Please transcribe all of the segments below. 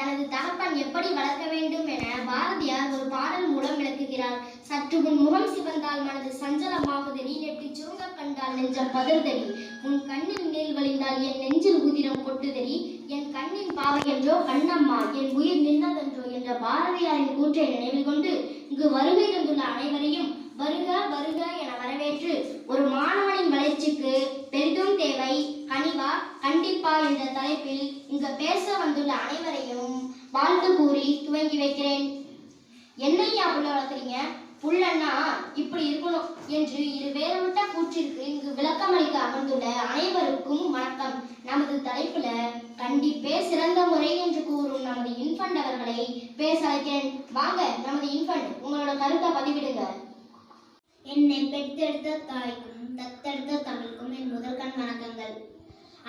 தனது தகப்பன் எப்படி வளர்க்க வேண்டும் என பாரதியார் ஒரு பாடல் மூலம் விளக்குகிறார். சற்று உன் முகம் சிவந்தால் மனது சஞ்சலமாகுதடி, நெற்றி சுருங்க கண்டால் நெஞ்சம் பதறுதடி, உன் கண்ணில் நீர் வழிந்தால் என் நெஞ்சில் உதிரம் கொட்டுதடி, என் கண்ணின் பாவை என்றோ கண்ணம்மா என் உயிர் நின்றதென்றோ என்ற பாரதியாரின் கூற்றை நினைவில் கொண்டு இங்கு வருகை தந்துள்ள அனைவரையும் வருக வருக என வரவேற்று ஒரு மாணவனின் வளர்ச்சிக்கு பெரிதும் தேவை கனிவா கண்டிப்பா என்ற தலைப்பில் இங்கு பேச வந்துள்ள அனைவரையும் வாழ்த்து கூறி துவங்கி வைக்கிறேன். என்னையா புள்ள வளர்க்குறீங்க, புள்ளன்னா இப்படி இருக்கணும் என்று இரு வேறுபட்ட கூற்றிற்கு இங்கு விளக்கமளிக்க அமர்ந்துள்ள அனைவருக்கும் வணக்கம். நமது தலைப்புல கண்டிப்பே சிறந்த முறை என்று கூறும் நமது இன்ஃபண்ட் அவர்களை பேச அழைக்கிறேன். வாங்க நமது இன்ஃபண்ட், உங்களோட கருத்தை பதிவிடுங்க. என்னை பெற்றெடுத்த தாய்க்கும் தத்தெடுத்த தமிழுக்கும் என் முதற்கண் வணக்கங்கள்.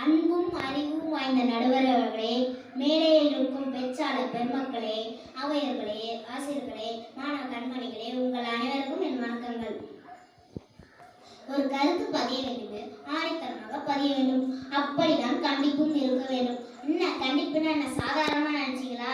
அன்பும் அறிவும் வாய்ந்த நடுவர் அவர்களே, மேடையில் இருக்கும் பெற்றாளர் பெருமக்களே, அவையர்களே, ஆசிரியர்களே, மாணவ கண்மணிகளே, உங்கள் அனைவருக்கும் என் வணக்கங்கள். ஒரு கருத்து பதிய வேண்டும், ஆணைத்தனமாக பதிய வேண்டும். அப்படிதான் கண்டிப்பும் இருக்க வேண்டும். என்ன கண்டிப்புன்னா என்ன சாதாரணமா நினைச்சீங்களா?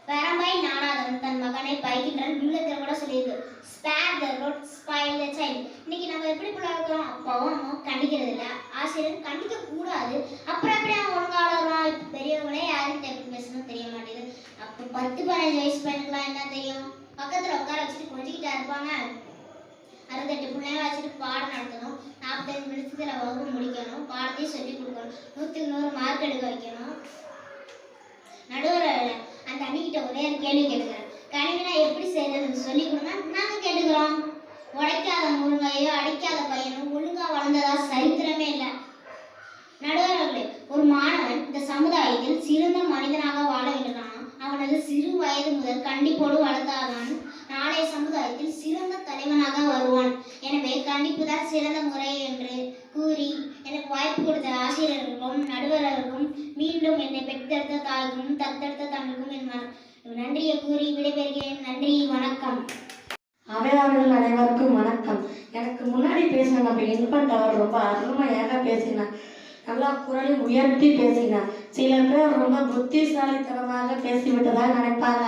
பரம்பை நாடாதவன் தன் மகனை பைக்கின்றான். வில்லத்தில் கூட சொல்லியிருக்கு, spare the road spoil the child. இன்னைக்கு நம்ம எப்படி பிள்ளைக்கிறோம், அப்பாவும் அம்மாவும் கண்டிக்கிறது இல்லை, ஆசிரியரும் கண்டிக்க கூடாது. அப்புறம் எப்படி அவன் ஒழுங்காக வளருவான்? இப்போ பெரியவங்களே யாரும் எப்படி பேசணும் தெரிய மாட்டேங்குது. அப்போ 10-15 வயசு பையனுக்குலாம் என்ன தெரியும்? பக்கத்தில் உட்கார வச்சுட்டு கொஞ்சிக்கிட்டா இருப்பாங்க. 68 பிள்ளைங்களை வச்சுட்டு பாடம் நடத்தணும், 45 நிமிஷத்துல வகுப்பு முடிக்கணும், பாடத்தையும் சொல்லி கொடுக்கணும், 100க்கு 100 மார்க் எடுக்க வைக்கணும். நடுவர் அந்த அன்னிக்கிட்ட ஒரே ஒரு கேள்வி கேட்டுக்கிறேன், கணிவினா எப்படி செய்யறதுன்னு சொல்லி கொடுங்க. நாங்கள் கேட்டுக்கிறோம். உடைக்காத முருங்கையோ அடிக்காத பையனும் ஒழுங்கா வளர்ந்ததா சரித்திரமே இல்லை. நடுவர்களே, ஒரு மாணவன் இந்த சமுதாயத்தில் சிறந்த மனிதனாக வாழ வேண்டும்னா அவனது சிறு வயது முதல் கண்டிப்போடு வளர்த்தாதான் நாளைய சமுதாயத்தில் சிறந்த தலைவனாக வருவான். எனவே கண்டிப்பு தான் சிறந்த முறை என்று கூறி எனக்கு வாய்ப்பு கொடுத்த ஆசிரியர்களுக்கும் நடுவர்களுக்கும் மீண்டும் என்னை பெற்றெடுத்த தாய்க்கும் தத்தெடுத்த தமிழுக்கும் என் நன்றியை கூறி விடைபெறுகிறேன். நன்றி, வணக்கம். அவையாளர்கள் அனைவருக்கும் வணக்கம். எனக்கு முன்னாடி பேசின நம்ம இன்ஃபண்ட் அவர் ரொம்ப அருமையாக பேசினார். நல்லா குரலில் உயர்த்தி பேசினார். சில பேர் ரொம்ப புத்திசாலித்தனமாக பேசிவிட்டதாக நினைப்பாங்க.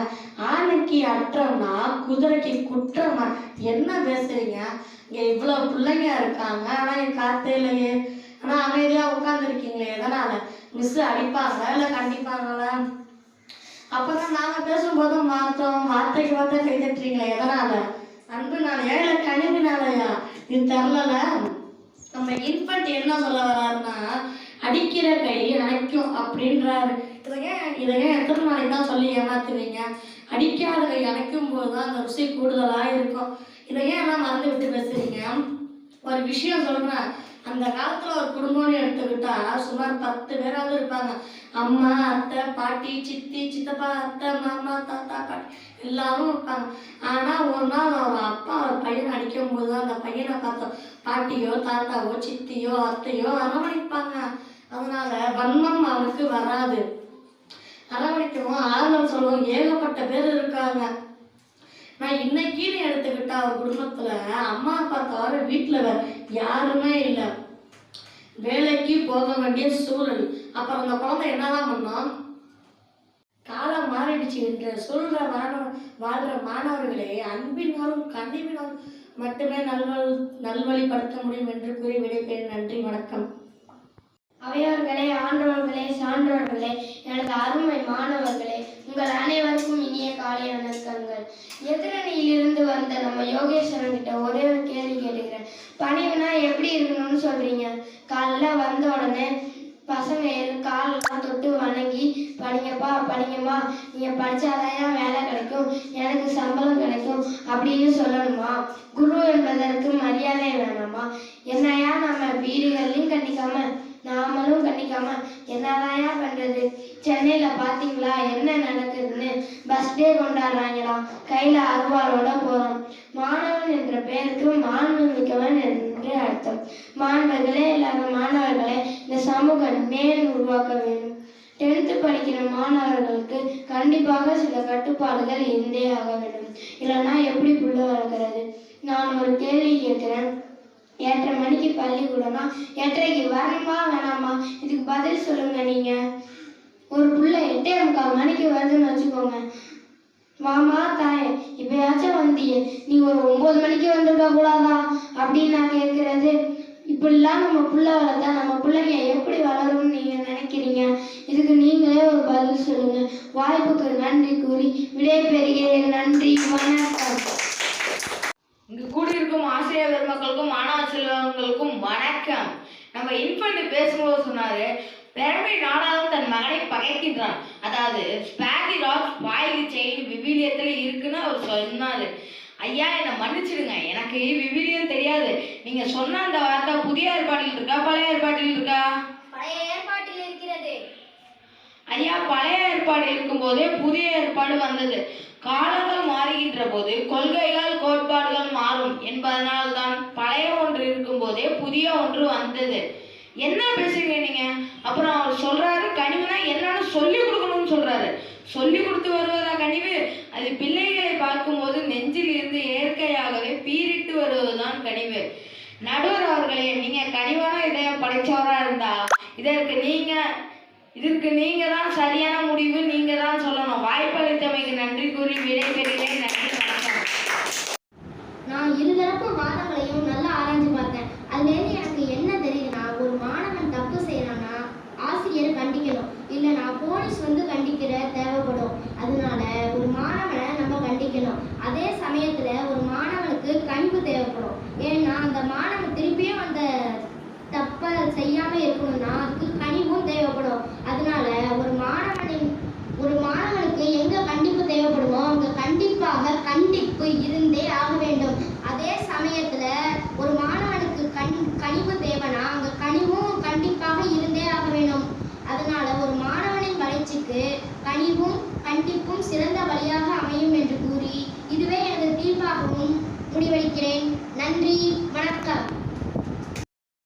ஆணைக்கு அற்றம்னா குதிரைக்கு குற்றமா? என்ன பேசுறீங்க? இங்கே இவ்வளோ பிள்ளைங்க இருக்காங்க, ஆனால் என் காத்தே இல்லையே, ஆனால் அமைதியாக உட்காந்துருக்கீங்களே, எதனால? மிஸ் அடிப்பாங்க இல்லை கண்டிப்பாங்களா? அப்பதான் நாங்கள் பேசும்போதும் வார்த்தைக்கு வார்த்தை கை தட்டுறீங்களே, எதனால? அன்புனாலயா இல்லை கனிவினாலயா? இது தெரிலல. நம்ம இன்ஃபண்ட் என்ன சொல்ல வர்றாருன்னா, அடிக்கிற கை அணைக்கும் அப்படின்றாரு. இதை ஏன் எத்தனை நாளைக்கு தான் சொல்லி ஏமாத்துவீங்க? அடிக்காத கை அணைக்கும் போது தான் அந்த ருசி கூடுதலாக இருக்கும். இதை ஏன் எல்லாம் மறந்து விட்டு பேசுறீங்க? ஒரு விஷயம் சொல்றேன். அந்த காலத்துல ஒரு குடும்பம்னு எடுத்துக்கிட்டா சுமார் 10 பேராவது இருப்பாங்க. அம்மா, அத்தை, பாட்டி, சித்தி, சித்தப்பா, அத்தை, மாமா, தாத்தா, பாட்டி எல்லாரும் இருப்பாங்க. ஆனா ஒரு நாள் ஒரு அப்பா ஒரு பையனை அடிக்கும் போது அந்த பையனை பார்த்தோம் பாட்டியோ தாத்தாவோ சித்தியோ அத்தையோ அரவணைப்பாங்க. அதனால வன்மம் அவனுக்கு வராது. அரவணைக்கவும் ஆறுதல் சொல்லவும் ஏகப்பட்ட பேர் இருக்காங்க. நான் இன்னைக்குன்னு எடுத்துக்கிட்டா ஒரு குடும்பத்துல அம்மா அப்பா தவிர வீட்டுல வேற யாருமே இல்லை. வேலைக்கு போக வேண்டிய சூழல். அப்புறம் அந்த குழந்தை என்னதான் பண்ணோம்? காலம் மாறிடுச்சு என்று சொல்ற வாழ்ற மாணவர்களே, அன்பினாலும் கனிவினாலும் மட்டுமே நல்வழிப்படுத்த முடியும் என்று கூறி விடைபெறுகிறேன். நன்றி, வணக்கம். அவையோர்களே, ஆண்டவர்களே, சான்றோர்களே, எனது அருமை மாணவர்களே, உங்கள் அனைவருக்கும் இனிய காலை வணக்கங்கள். எதிரணியிலிருந்து வந்த நம்ம யோகேஸ்வரன் கிட்ட ஒரே ஒரு கேள்வி கேட்டுக்கிறேன். பணிவுனா எப்படி இருக்கணும்னு சொல்றீங்க? காலைல வந்த உடனே பசங்க காலெல்லாம் தொட்டு வணங்கி படிங்கப்பா படிங்கம்மா, நீங்க படிச்சாதான் வேலை கிடைக்கும், எனக்கு சம்பளம் கிடைக்கும் அப்படின்னு சொல்லணுமா? குரு என்பதற்கு மரியாதை வேணாமா? என்னையா நம்ம வீடுகள்லையும் கண்டிக்காம நாமளும் கண்டிக்காம என்னதாயா பண்றது? சென்னையில பாத்தீங்களா என்ன நடக்குதுன்னு? பஸ் டே கொண்டாடுறாங்களாம், கையில அருவாளோட போறோம். மாணவன் என்ற பெயருக்கு மாண்பு மிக்கவன் என்று அர்த்தம். மாணவர்களே, இல்லாத மாணவர்களே, இந்த சமூகம் மேல் உருவாக்க வேண்டும். 10th படிக்கிற மாணவர்களுக்கு கண்டிப்பாக சில கட்டுப்பாடுகள் இருந்தே ஆக வேண்டும். இல்லைன்னா எப்படி புள்ள வளர்க்கறது? நான் ஒரு கேள்வி கேட்கிறேன். 8:30 மணிக்கு பள்ளிக்கூடம்னா 8:30க்கு வரணுமா வேணாமா? இதுக்கு பதில் சொல்லுங்க. நீங்க ஒரு புள்ள 8:45 மணிக்கு வருதுன்னு வச்சுக்கோங்க. மாமா தாயே இப்பயாச்சும் வந்தியே, நீ ஒரு 9 மணிக்கு வந்திருக்க கூடாதா அப்படின்னு நான் கேட்கறது. இப்படிலாம் நம்ம புள்ள வளர்த்தா நம்ம பிள்ளைங்க எப்படி வளரும்னு நீங்க நினைக்கிறீங்க? இதுக்கு நீங்களே ஒரு பதில் சொல்லுங்க. வாய்ப்புக்கு நன்றி கூறி விடைபெறுகிறேன். நன்றி, வணக்கம். இங்கு கூடியிருக்கும் ஆசிரியர் பெருமக்களுக்கும் மாணவ செல்வங்களுக்கும் வணக்கம். நம்ம இன்ஃபன்ட் பேசும்போது சொன்னாரு, பெருமை நாடாலும் தன் மகனை பகைக்கின்றான். அதாவது spare the rod spoil the chain விவிலியத்துல இருக்குன்னு அவர் சொன்னாரு. ஐயா என்னை மன்னிச்சிடுங்க, எனக்கு விவிலியம் தெரியாது. நீங்க சொன்ன அந்த வார்த்தை புதிய ஏற்பாட்டில் இருக்கா பழைய ஏற்பாட்டில் இருக்கா? பழைய ஏற்பாட்டில் இருக்கிறது. ஐயா பழைய ஏற்பாடு இருக்கும்போதே புதிய ஏற்பாடு வந்தது. காலங்கள் மாறுகின்ற போது கொள்கைகள் கோட்பாடுகள் மாறும் என்பதனால் தான் பழைய ஒன்று இருக்கும்போதே புதிய ஒன்று வந்தது. என்ன பேசுறீங்க நீங்க? அப்புறம் அவர் சொல்றாரு கனிவுனா என்னன்னு சொல்லி கொடுக்கணும்னு சொல்றாரு. சொல்லி கொடுத்து வருவதா கனிவு? அது பிள்ளைகளை பார்க்கும்போது நெஞ்சில் இருந்து இயற்கையாகவே பீரிட்டு வருவதுதான் கனிவு. நடுவர் அவர்களே, நீங்க கனிவான இதயம் படைச்சவரா இருந்தா இதற்கு நீங்க தான் சரியான முடிவு நீங்க தான் சொல்லணும். வாய்ப்பளித்தமைக்கு நன்றி கூறி விடைபெறுகிறேன். நன்றி, வணக்கம். நான் இருதரப்பு வாதங்களையும் நல்லா ஆராய்ஞ்சு பார்த்தேன். அதுலேருந்து எனக்கு என்ன தெரியுதுன்னா, ஒரு மாணவன் தப்பு செய்யறான்னா ஆசிரியர் கண்டிக்கணும், இல்லைனா போலீஸ் கண்டிக்கிற தேவைப்படும். அதனால ஒரு மாணவனை நம்ம கண்டிக்கணும். அதே சமயத்துல ஒரு மாணவனுக்கு கனிவு தேவைப்படும். ஏன்னா அந்த மாணவன் திருப்பியும் அந்த தப்பை செய்யாம இருக்கணும்னா அதுக்கு கனிவும் தேவைப்படும். அதனால ஒரு மாணவனுக்கு எங்க கண்டிப்பு தேவைப்படுமோ அங்க கண்டிப்பாக கண்டிப்பு இருந்தே ஆக வேண்டும். அதே சமயத்துல ஒரு மாணவனுக்கு கனிவு தேவைன்னா அங்க கனிவும் கண்டிப்பாக இருந்தே ஆக வேண்டும். அதனால ஒரு மாணவனின் வளர்ச்சிக்கு கனிவும் கண்டிப்பும் சிறந்த வழியாக அமையும் என்று கூறி இதுவே எனது தீர்ப்பாகவும் முடிவெடுக்கிறேன். நன்றி, வணக்கம்.